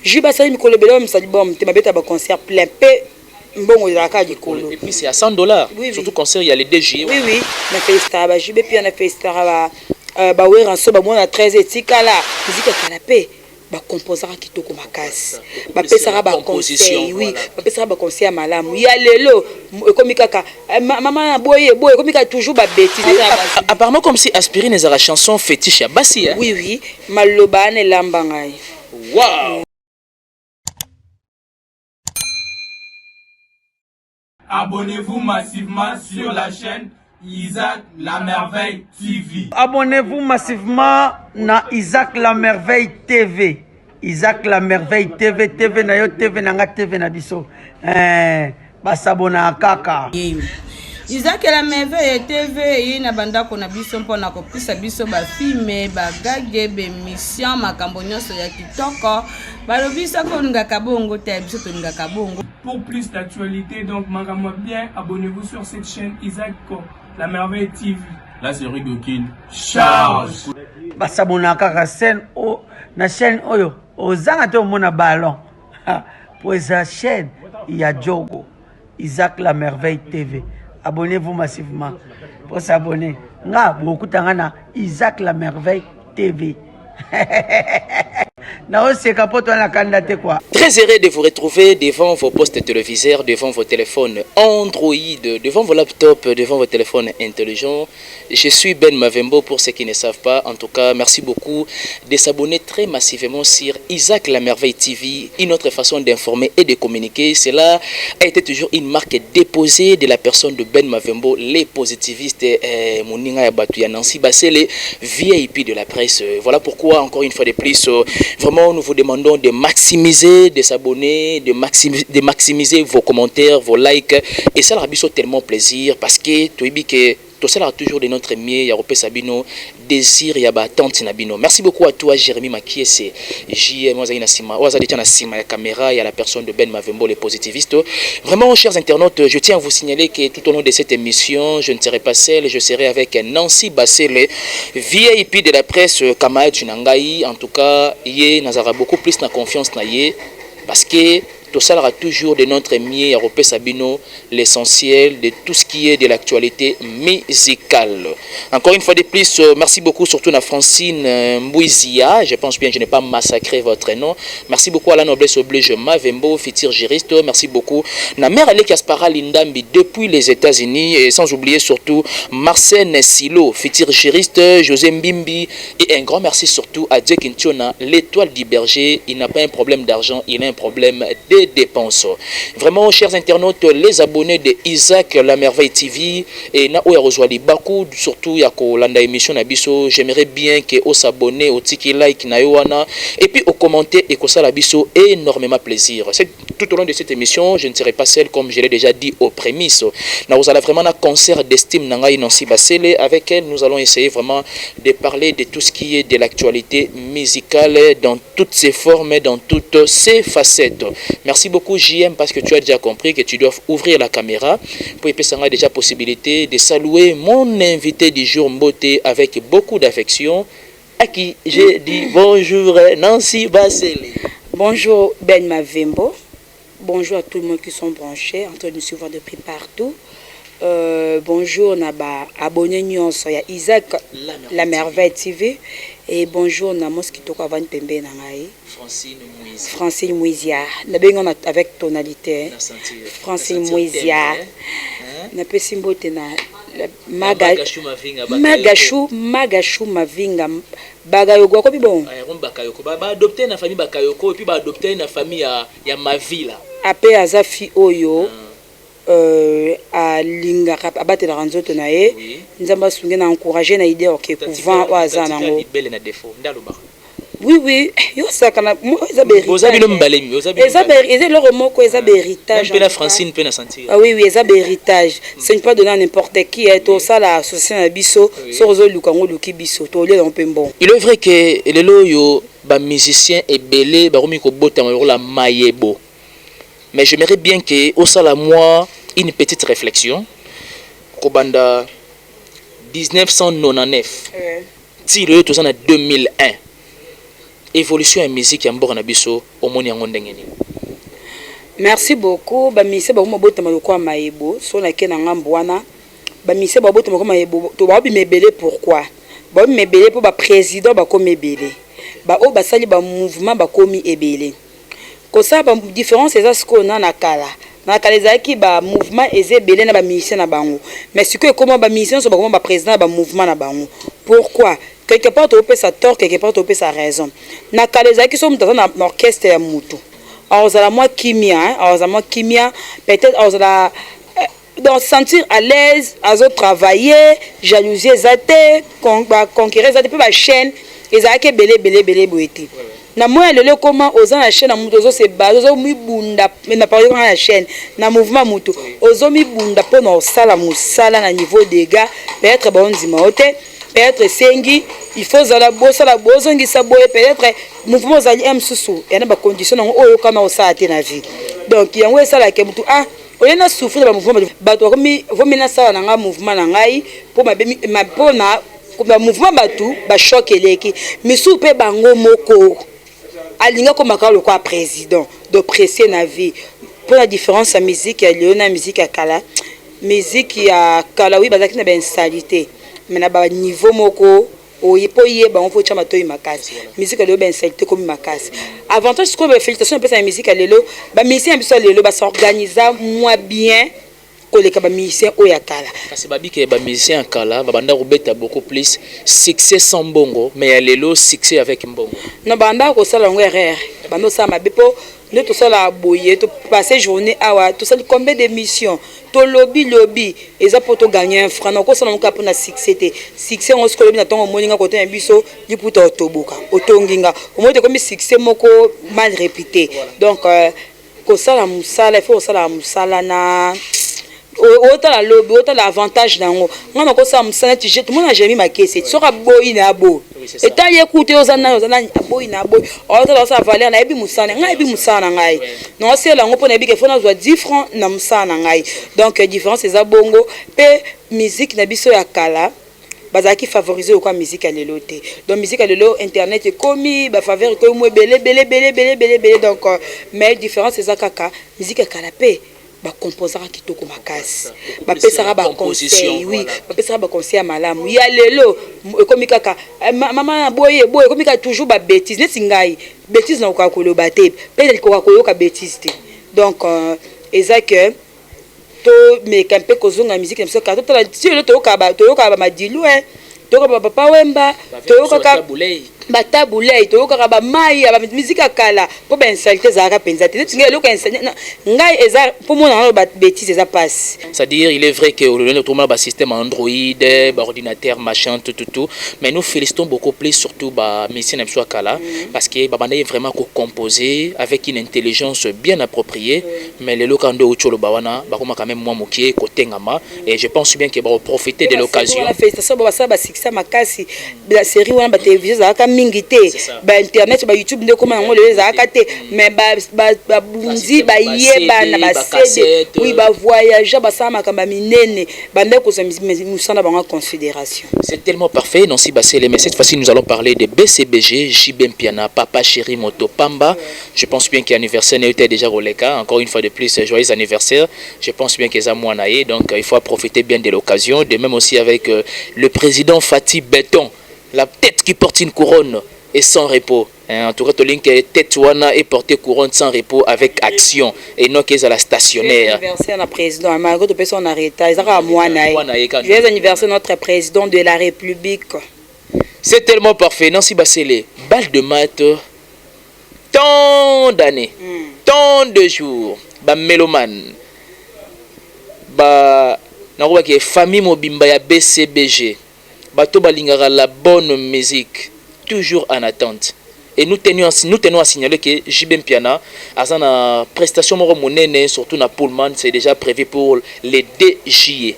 Juba ça mikolo belo msali bom te babeta ba concert plein pe mbongo la ka dikolo. Et puis c'est à $100. Oui, surtout concert il y a les 2 juillet. Oui oui, na festa ba Juba puis na festa ba wera so ba mona 13 etika la musique canapé ba composera kitoko makasi. Ba pesara ba composition oui, ba pesara ba concert malamu. Ya lelo comme kaka maman boye comme kaka toujours ba bêtise. Apparemment comme si Aspirine est la chanson fétiche à Bassi. Oui oui, maloba ne lambangai. Wow. Abonnez-vous massivement sur la chaîne Isaac La Merveille TV. Abonnez-vous massivement na Isaac La Merveille TV. Isaac La Merveille TV, TV na yo TV na nga TV na biso. Basabona kaka. Isaac La Merveille TV yina banda ko na biso mpona ko pisa biso ba filme ba gage be mission makambo nyonso ya kitoko. Balobisa ko ngaka bongo te biso to ngaka bongo. Pour plus d'actualité, donc marquez-moi bien, abonnez-vous sur cette chaîne Isaac La Merveille TV. La série Gokin charge. Basabona kaka scène o na chaîne oyo ozanga to mona ballon. Pour sa chaîne il y a Djogo Isaac La Merveille TV. Abonnez-vous massivement pour s'abonner. Nga beaucoup tangana Isaac La Merveille TV. Très heureux de vous retrouver devant vos postes téléviseurs, devant vos téléphones Android, devant vos laptops, devant vos téléphones intelligents. Je suis Ben Mavembo pour ceux qui ne savent pas. En tout cas, merci beaucoup de s'abonner très massivement sur Isaac La Merveille TV. Une autre façon d'informer et de communiquer. Cela a été toujours une marque déposée de la personne de Ben Mavembo, les positivistes, Moninga Yabatuya Nancy Bassé, les VIP de la presse. Voilà pourquoi, encore une fois de plus, vraiment, nous vous demandons de maximiser, de s'abonner, de maximiser vos commentaires, vos likes. Et ça, ça fait tellement plaisir parce que tu as dit que tout ça a toujours de notre mieux, Yaropé Sabino, désir, Yaba, tante Nabino. Merci beaucoup à toi, Jérémy Makiese, JM, la caméra, il y a la personne de Ben Mavembo, les positivistes. Vraiment, chers internautes, je tiens à vous signaler que tout au long de cette émission, je ne serai pas seul, je serai avec Nancy Bassele, VIP de la presse, Kamae Tunangai. En tout cas, il y a beaucoup plus de confiance parce que tout ça aura toujours de notre mieux Europé Sabino, l'essentiel de tout ce qui est de l'actualité musicale. Encore une fois de plus, merci beaucoup surtout à Francine Mbouizia. Je pense bien que je n'ai pas massacré votre nom. Merci beaucoup à la noblesse oblige Mavembo, Fitir Juriste. Merci beaucoup à mère Alek Aspara Lindambi depuis les États-Unis. Et sans oublier surtout Marcène Silo, Fitir Juriste, José Mbimbi. Et un grand merci surtout à Dieu Kintiona, l'étoile du berger. Il n'a pas un problème d'argent, il a un problème de dépenses. Vraiment, chers internautes, les abonnés de Isaac La Merveille TV et na oya rozwali baku surtout ya ko landa émission na biso, j'aimerais bien que os abonner au tiki like na yoana et puis au commenter et ko sala biso énormément plaisir. C'est tout au long de cette émission, je ne serai pas seul comme je l'ai déjà dit aux prémices. Na vous allez vraiment un concert d'estime Nangai Nancy Bassele avec elle nous allons essayer vraiment de parler de tout ce qui est de l'actualité musicale dans toutes ses formes, dans toutes ses facettes. Merci beaucoup JM parce que tu as déjà compris que tu dois ouvrir la caméra pour y déjà possibilité de saluer mon invité du jour Mbote avec beaucoup d'affection à qui j'ai dit bonjour Nancy Bassele. Bonjour Ben Mavembo. Bonjour à tout le monde qui sont branchés en train de nous suivre depuis partout. Bonjour Naba abonné nyonso ya Isaac La Merveille TV et bonjour na Mosquito Kavan Pembe na ngai Francine Mouizia na bengo avec tonalité Francine Mouizia na pesimbote na Magashu Mavinga Bagayoko ko bibon Bakayoko ba adopter na famille Bakayoko et puis ba adopter na famille ya Mavila ape azafi oyo à linga abatela ranzoto na ye nzamba sunge na encourager na idée OK couvent waza nango belle na défaut ndaloba oui yo sakana eza héritage ozabi no mbalemi ozabi eza le moko eza héritage pe la Francine pe na sentir ah oui eza héritage c'est ne pas donner à n'importe qui to ça la association na biso so zo lukango luki biso to le on peut bon. Il est vrai que lelo yo ba musicien et belé ba romi ko bota la mayebo. Mais j'aimerais bien que au sala moi une petite réflexion. Kobanda 1999. Tiré tout ça en 2001. évolution ya musique ya mboka na biso omoni yango ndenge nini? Merci beaucoup. Bamise ba mobota maloko maebo so na ke na ngambo wana. Bamise ba bota maloko maebo to ba bi mebele pourquoi? Ba bi mebele pour ba président ba ko mebele. Ba o ba sali ba mouvement ba komi ebele. Ko ça ba différence eza ce qu'on a na kala. Na kala ezaki ba mouvement ezebele na ba musicien na bango. Mais ce que comment ba musicien so ba comment ba président ba mouvement na bango. Pourquoi? Quelque part tu peux sa tort, quelque part tu peux sa raison. Na kala ezaki so mutaza na orchestre ya mutu. Alors, à moi kimia, peut-être donc sentir à l'aise, à travailler, jalousie, zate, conquérir, zate, puis la chaîne, et ça qui belé boité. Na moi le comment oza la chaîne na muto zo se ba zo mi bunda mais na parler la chaîne na mouvement muto ozo mi bunda pour na sala musala na niveau des gars peut-être bon zimaote peut-être sengi il faut zala bozo ngi sa boye peut-être mouvement zali msusu yana ba condition ngo oyo kama osala te na vie donc yango esala ke mutu ah oyena souffrir ba mouvement bato komi vomina sala na nga mouvement na ngai pour ma pona ba mouvement batu ba choc eleki misu pe bango moko alinga ko makalo kwa président de presser na vie pour la différence à musique ya Léona musique ya kala musique ya kala oui bazaki na ben salité mais na ba niveau moko oyepo yeba on faut chama toyi makasi musique ya ben salité comme makasi avantage ko ba félicitations un peu sa musique ya lelo ba musicien biso lelo ba s'organiser moins bien koleka ba musicien oya kala kasi babike ba musicien kala babanda robeta beaucoup plus succès sans bongo mais ya lelo succès avec mbongo no banda ko sala ngo erreur bando sa mabepo ne to sala boye to passer journée awa to sala combien d'émissions to lobby eza pour to gagner un franc ko sala ngo pour na succès on se kolobi na tongo moninga ko ten biso di puto tobuka otonginga o mo te comme succès moko mal répété donc ko sala musala il faut sala musala na autant la lobby autant l'avantage dango ngana ko sa musala ti je tout monde a jamais marqué c'est sera boy na bo et tant écouter aux anna boy na boy autant la sa valeur na ebi musana ngai ebi musana ngai non c'est là on peut na bi que faut na 10 francs na musana ngai donc différence c'est za bongo pe musique na biso ya kala bazaki favoriser quoi musique à l'éloté donc musique à l'élo internet est commis ba faveur ko mo belé donc mais différence c'est za kaka musique à canapé ba composera kitoko makasi ba pesara ba conseil oui ba pesara ba conseil malamu ya lelo ekomi kaka mama na boye ekomi ka toujours ba bêtise neti ngai bêtise na ko koloba te pe ko koyoka bêtise te donc eza que to me kampe kozonga musique mso ka to la tio to ka ba madilu to ka ba papa wemba to ka batabulei to ka ba mai ba musique akala po ben salité za ka penza te tinga lo ka enseigne ngai eza pour moi na ba bêtise eza passe c'est-à-dire il est vrai que le tourment ba système Android ba ordinateur machin tout mais nous félicitons beaucoup plus surtout ba musicien mso akala parce que ba banda vraiment ko composer avec une intelligence bien appropriée mais le lokando ucholo ba wana ba koma quand même moi mokie côté ngama et je pense bien que ba profiter de l'occasion la félicitations ba ça ba succès makasi la série wana ba télévision za ka mingité ba internet ba YouTube ndeko ma ngo le za ka te mais ba bunzi ba yeba na ba CD oui ba voyager ba sama kamba minene ba ndeko so musana ba en considération c'est tellement parfait non si basé mais cette fois-ci nous allons parler de BCBG JB Piana Papa Chéri Moto Pamba je pense bien qu'anniversaire était déjà Roleka encore une fois de plus joyeux anniversaire je pense bien que ça moinaé donc il faut profiter bien de l'occasion de même aussi avec le président Fatih Béton la tête qui porte une couronne et sans repos. En tout cas, le link tête wana est porté couronne sans repos avec action et non qu'est à la stationnaire. Anniversaire notre président, Margot de personne arrêtée, ça à moi joyeux anniversaire notre président de la République. C'est tellement parfait, Nancy Bassélé, balle de maths, tant d'années, tant de jours, ba mélomane, ba naroba qui est famille mobimba ya BCBG. Bato balingara la bonne musique toujours en attente et nous tenons à signaler que JB Piana a une prestation monene surtout na Pullman c'est déjà prévu pour les 2 juillet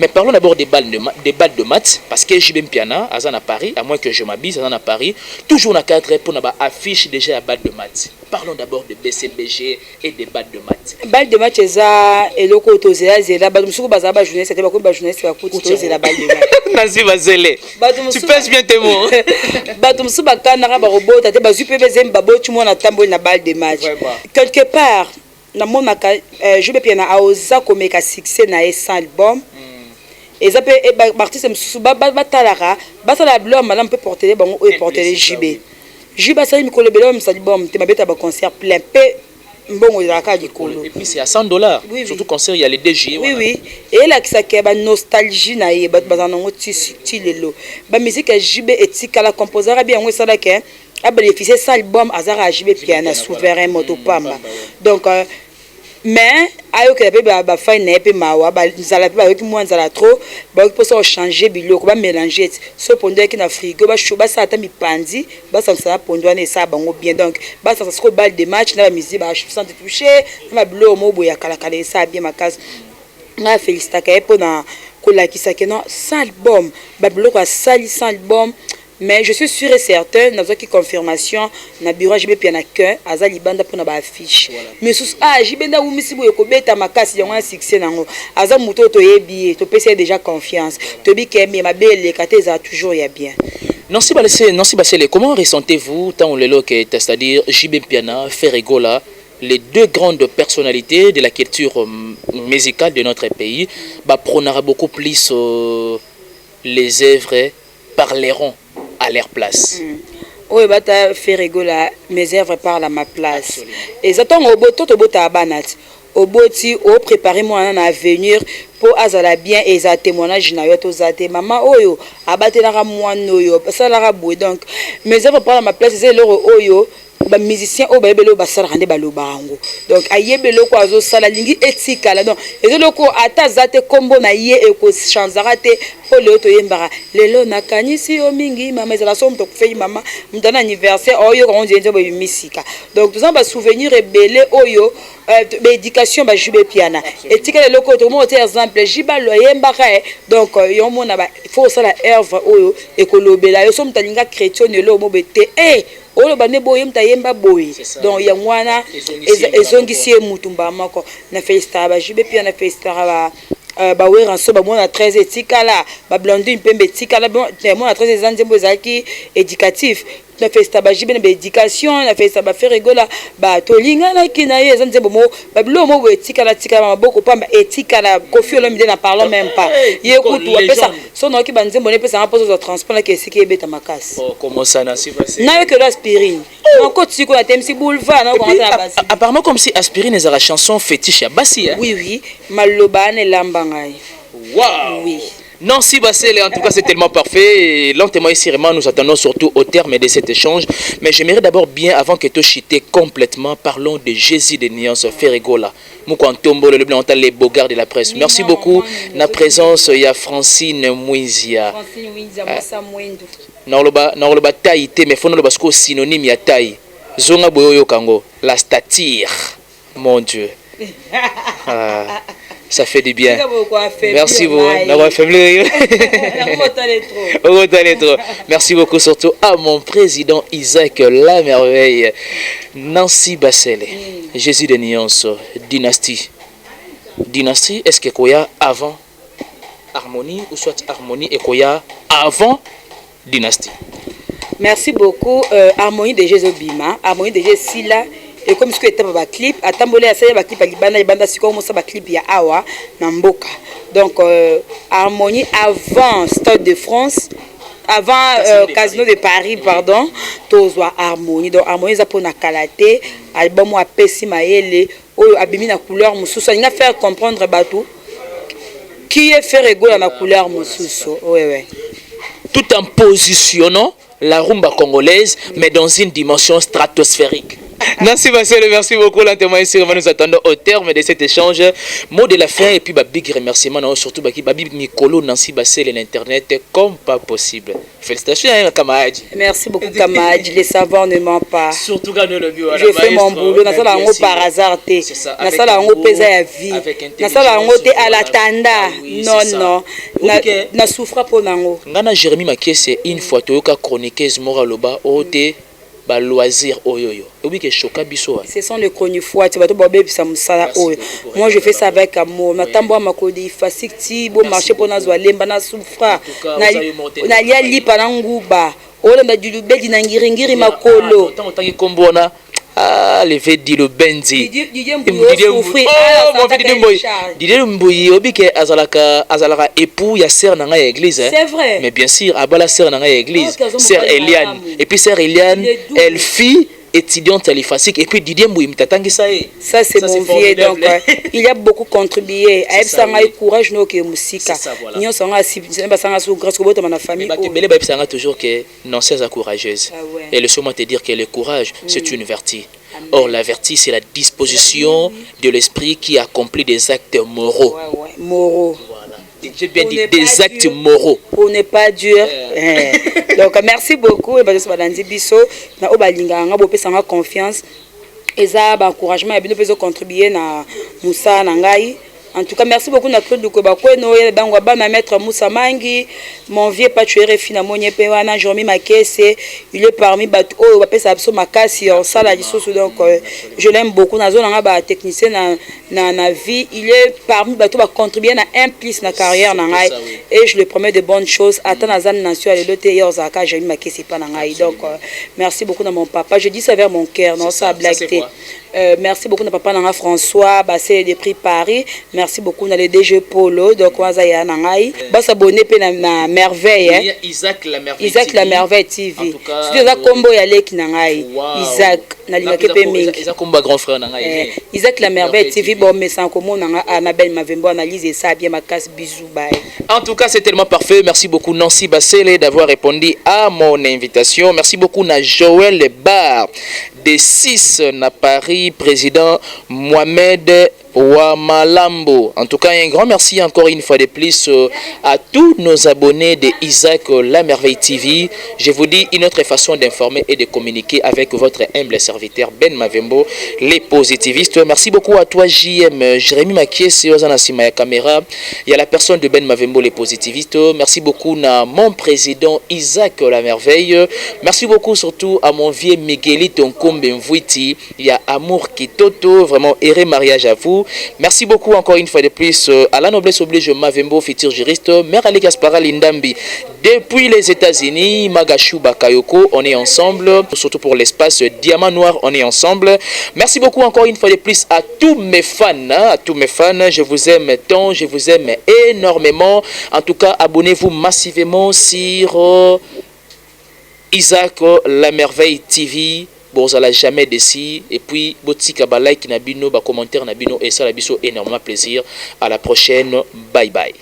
Mais parlons d'abord des balles de maths, parce que JB Mpiana, Azan à Paris, à moins que je m'habille, Azan à Paris, toujours dans le cadre pour nous affiche déjà la balle de maths. Parlons d'abord de BCBG et des balles de maths. Balle de maths, c'est ça, et le côté c'est la balle de maths, journaliste, c'était pas journaliste, c'est la balle de maths. Nazi Vazele, tu pèses bien tes mots. Batumsu bakana ba robot, ate ba zupe bezem babo tu mona tambo na balle de match. Quelque part, na mona JB Mpiana a osa komeka succès na son album. Et ça peut artiste msusu batalara, batala blo madame peut porter bango ou porter JB. JB ça mi kolobelo mi album, te mabeta ba concert plein pe mbongo de la carte du colo. Et puis c'est à $100. Oui, surtout concert il y a les DG. Oui oui. Et là qui ça qui ba nostalgie na ye ba bazanongo ti lelo. Ba musique JB etika la composera bien on ça là que a bénéficié ça album azara JB Mpiana souverain motopamba. Donc mais ayo que ba fa na pe mawa ba nzala pe ba yoki mo nzala trop ba ko so changer biloko ba mélanger so pondo ki na frigo ba choba sa ata mi pandi ba sa ça pondo na ça bango bien donc ba sa ko balle de match na ba musique ba sans te toucher na bilo mo boya kala kala ça bien ma case na félicita ka po na ko la ki sa que non ça album ba biloko sali sans album. Mais je suis sûr et certain, nous avons qui confirmation, na bureau JB Mpiana que azali banda pour na ba affiche. Mais sous JB nda umisi boye ko beta makasi yango succès nango. Aza muto to yebi, to pese déjà confiance. To bi ke me mabele kateza toujours ya bien. Nancy Basele, comment ressentez-vous tant le loc c'est-à-dire JB Mpiana, Ferregola, les deux grandes personnalités de la culture musicale de notre pays, prendra beaucoup plus les œuvres parleront à leur place. Oui, bata Ferregola, mes œuvres parlent à ma place. Et j'attends au bout tout au bout à Banat. Au bout ti au préparer moi à venir pour azala bien et za témoignage na yo to zate maman oyo abatela moi noyo ça la rabou donc mes œuvres parlent à ma place c'est leur oyo ba musicien o ba yebelo ba sala rande ba lobango donc ayebelo ko azo sala lingi etikala donc ezelo ko ata zate kombo na ye e ko chanzara te po le to yembara lelo nakanisi o mingi mama ezala so mto kufei mama mtana anniversaire oyo ko onje bo misika donc tout ça ba souvenir ebele oyo éducation ba JB Mpiana etikala loko to mo te exemple jiba lo yembara donc yo mona ba il faut ça la œuvre oyo e ko lobela yo so mtalinga chrétien lo mo bete olo bane boye mtayemba boye donc ya mwana ezongisi mutumba mako na festa ba JB Mpiana festa ba weranso ba mwana 13 etikala ba blondine pembe etikala mwana 13 ans nzembo ezaki éducatif na festa ba JB na éducation na festa ba Ferregola ba tolinga na kina ye nzembo mo ba bilo mo etikala maboko pamba etikala Kofi Olomide na parlons même pas ye kutu apesa so na ki ba nzembo ne pesa rapports de transport na kesiki ebeta makasi comment ça na si facile na que l'aspirine encore tu ko na temsi boulevard na ko na basi apparemment comme si aspirine est la chanson fétiche ya basi oui maloba ne lambangai wow oui. Nancy Basele, en tout cas c'est tellement parfait. Et lentement et sérieusement nous attendons surtout au terme de cet échange. Mais j'aimerais d'abord bien, avant que tu chites complètement, parlons de Jésus de Nyonso Ferregola. Moukantombo, le blanc, les beaux gars de la presse. Merci beaucoup. Na présence, il y a Francine Mouizia. Francine Mouizia, Moussa Mouindou. Naoloba taille, mais faut nous basco synonyme ya taille. Zonga boyo kango, la stature. Mon Dieu. Ça fait du bien. Merci beaucoup. Merci beaucoup surtout à mon président Isaac La Merveille. Nancy Basele. Jésus de Nyonso. Dynastie. Dynastie, est-ce que Koya avant Harmonie ou soit Harmonie et Koya avant Dynastie? Merci beaucoup. Harmonie de Jésus Bima. Harmonie de Jésus Sila. Et comme ce que était ba clip atambolé asa ba clip libanda libanda siko mo sa ba clip ya awa na mboka donc Harmonie avant Stade de France avant Casino de Paris pardon tozwa Harmonie donc Harmonie za pona kalaté album wa pesi maele oyo abimi na couleur mususu nga faire comprendre batou qui est Ferregola na couleur mususu ouais tout en positionnant la rumba congolaise mais dans une dimension stratosphérique. Nancy Bassel, merci beaucoup. L'enterrement ici, nous attendons au terme de cet échange. Mot de la fin et puis big remerciement, surtout Babi Mikolo, Nancy Bassel et l'Internet comme pas possible. Félicitations, Kamad. Merci beaucoup, Kamad. Les savoir ne ment pas. Surtout quand nous le bio. Je fais mon boulot. Dans ça, on par hasard. Dans ça, on pèse à vie. Dans ça, on est à la tanda. Non. Na souffra pour nango. Ngana Jérémy Makie, c'est une fois que tu as chroniqué Moraloba, Ote. Loisir oyoyo ce sont les chroniques fois moi je fais ça avec amour natambo makodi fasik ti bo marché pour nazwa lemba na souffra na lia lipa na nguba olanda dilube dinangiringiri makolo tangi kombona levé Dilo Benzi Didier Mboui obike azalaka époux ya sœur na nga église c'est vrai mais bien sûr abala sœur na nga église sœur Eliane et puis sœur Eliane elle fit étudiante à l'IFASIC et puis Didier Mboui mtatangi ça c'est mon vieux donc il y a beaucoup contribué à ebsanga courage no ke musika nyo sanga si basanga so grâce ko na famille bele ba ebsanga toujours que non c'est courageuse et le moment te dire que le courage c'est une vertu. Or, la vertu, c'est la disposition de l'esprit qui accomplit des actes moraux. Moraux. Voilà. J'ai bien dit des actes moraux. On n'est pas dur. Donc, merci beaucoup. Et bien, je suis biso. Na obalinga nga bope sanga confiance. Eza ba encouragement et bien nous contribuer na Moussa Nangai. En tout cas, merci beaucoup à Claude Lukobakweno, Maître Moussa Mangi, mon vieux patuere finalement, Jérémy Makesse, il est parmi Bato, Makassi, ça la donc je l'aime beaucoup. Dans un technicien dans la vie, il est parmi Bato, contribuer à un plus dans la carrière, et je lui promets de bonnes choses. Attends, Nazan Nation, et l'autre, Zaka, Jérémy Makesse, pas donc merci beaucoup à mon papa. Je dis ça vers mon cœur, non, ça a blagué. Merci beaucoup à papa Nanga François, Bassé des prix Paris. Merci beaucoup à les DG Polo, donc Wazaya Nangai. Bas abonné na merveille. Isaac la merveille. Isaac la merveille TV. C'est ça combo ya leki Nangai. Isaac na linga kepe mingi. Isaac combo grand frère Nangai. Isaac la merveille TV bon mais sans comment Nanga Annabelle Mavembo analyse ça bien ma casse bisous bye. En tout cas, c'est tellement parfait. Merci beaucoup Nancy Bassel d'avoir répondu à mon invitation. Merci beaucoup na Joël Bar des 6 na Paris, président Mohamed Wamalambo. En tout cas, un grand merci encore une fois de plus à tous nos abonnés de Isaac La Merveille TV. Je vous dis une autre façon d'informer et de communiquer avec votre humble serviteur Ben Mavembo, les positivistes. Merci beaucoup à toi JM, Jérémy Makie, Ozanasima ya caméra. Il y a la personne de Ben Mavembo, les positivistes. Merci beaucoup à mon président Isaac La Merveille. Merci beaucoup surtout à mon vieux Miguelito Nkombe Mvouiti. Il y a Amour Kitoto, vraiment heureux mariage à vous. Merci beaucoup encore une fois de plus à la noblesse oblige Mavembo, futur juriste, Mère Ali Gaspara Lindambi. Depuis les États-Unis, Magashu Bakayoko, on est ensemble, surtout pour l'espace Diamant Noir, on est ensemble. Merci beaucoup encore une fois de plus à tous mes fans, je vous aime tant, je vous aime énormément. En tout cas, abonnez-vous massivement sur Isaac La Merveille TV. Bozala jamais décis et puis botika ba like na bino ba commentaire na bino et ça la biso énormément plaisir. À la prochaine, bye bye.